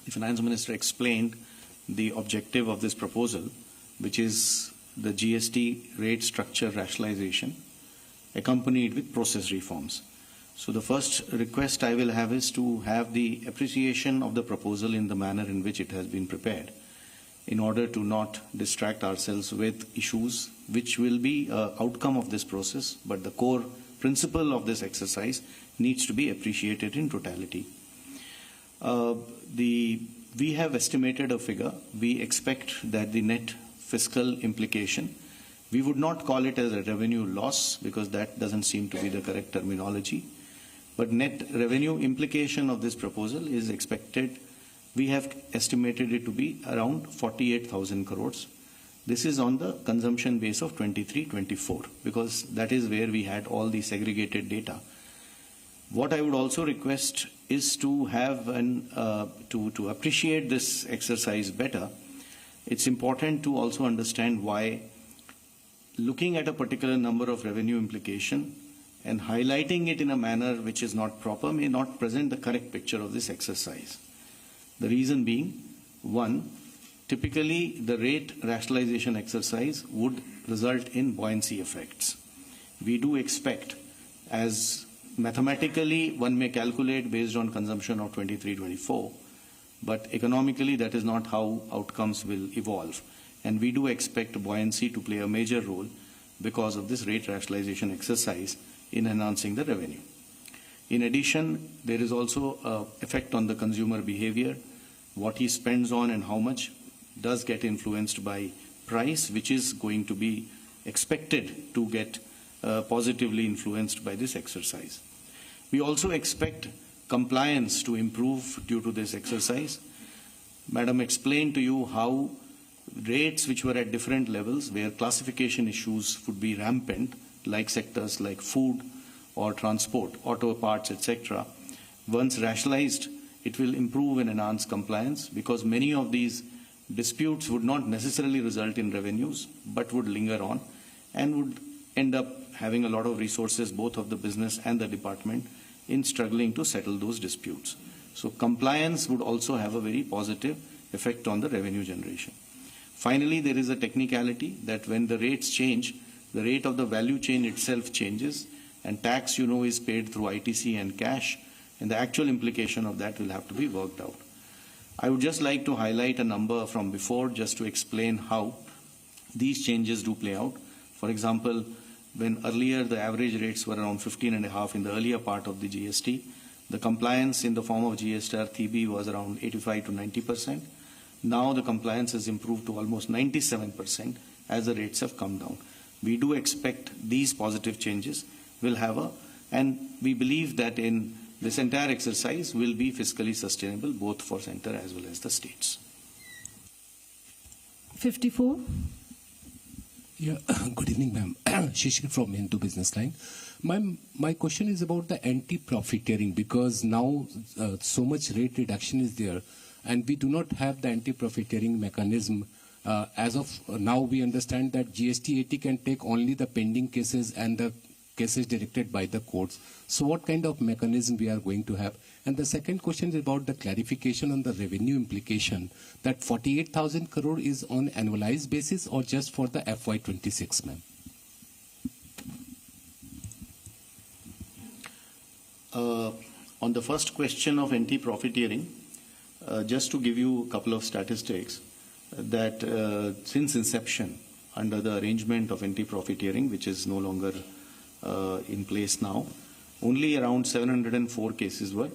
the Finance Minister explained the objective of this proposal, which is the GST rate structure rationalization accompanied with process reforms. So the first request I will have is to have the appreciation of the proposal in the manner in which it has been prepared, in order to not distract ourselves with issues which will be an outcome of this process, but the core principle of this exercise needs to be appreciated in totality. We have estimated a figure. We expect that the net fiscal implication, we would not call it as a revenue loss because that doesn't seem to be the correct terminology, but net revenue implication of this proposal is expected, we have estimated it to be around 48,000 crores. This is on the consumption base of 23-24 because that is where we had all the segregated data. What I would also request is to have to appreciate this exercise better. It's important to also understand why looking at a particular number of revenue implication and highlighting it in a manner which is not proper may not present the correct picture of this exercise. The reason being, one, typically the rate rationalization exercise would result in buoyancy effects. We do expect, as mathematically one may calculate based on consumption of 23-24, but economically that is not how outcomes will evolve. And we do expect buoyancy to play a major role because of this rate rationalization exercise in enhancing the revenue. In addition, there is also an effect on the consumer behavior. What he spends on and how much does get influenced by price, which is going to be expected to get positively influenced by this exercise. We also expect compliance to improve due to this exercise. Madam explained to you how rates which were at different levels, where classification issues would be rampant, like sectors like food or transport, auto parts, etc. Once rationalized, it will improve and enhance compliance because many of these disputes would not necessarily result in revenues, but would linger on and would end up having a lot of resources, both of the business and the department, in struggling to settle those disputes. So compliance would also have a very positive effect on the revenue generation. Finally, there is a technicality that when the rates change, the rate of the value chain itself changes, and tax, you know, is paid through ITC and cash, and the actual implication of that will have to be worked out. I would just like to highlight a number from before just to explain how these changes do play out. For example, when earlier the average rates were around 15.5 in the earlier part of the GST, the compliance in the form of GST TB was around 85 to 90%. Now the compliance has improved to almost 97% as the rates have come down. We do expect these positive changes will have and we believe that in this entire exercise will be fiscally sustainable both for center as well as the states. 54. Yeah, good evening, ma'am. Shishir from Hindu Business Line. My question is about the anti-profiteering because now so much rate reduction is there and we do not have the anti-profiteering mechanism. As of now, we understand that GST 80 can take only the pending cases and the cases directed by the courts. So what kind of mechanism we are going to have? And the second question is about the clarification on the revenue implication, that 48,000 crore is on annualized basis or just for the FY26, ma'am? On the first question of anti-profiteering, just to give you a couple of statistics, that since inception, under the arrangement of anti-profiteering, which is no longer in place now, only around 704 cases were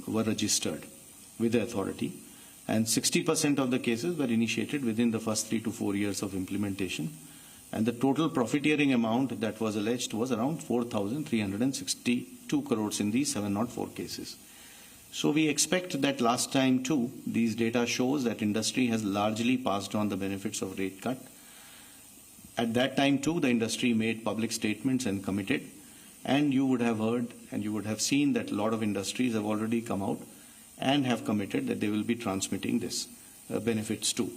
registered with the authority, and 60% of the cases were initiated within the first 3 to 4 years of implementation, and the total profiteering amount that was alleged was around 4,362 crores in these 704 cases. So we expect that last time too, these data shows that industry has largely passed on the benefits of rate cut. At that time too, the industry made public statements and committed, and you would have heard and you would have seen that a lot of industries have already come out and have committed that they will be transmitting this benefits too.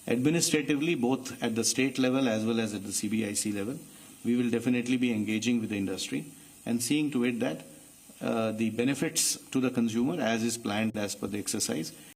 Administratively, both at the state level as well as at the CBIC level, we will definitely be engaging with the industry and seeing to it that the benefits to the consumer as is planned as per the exercise.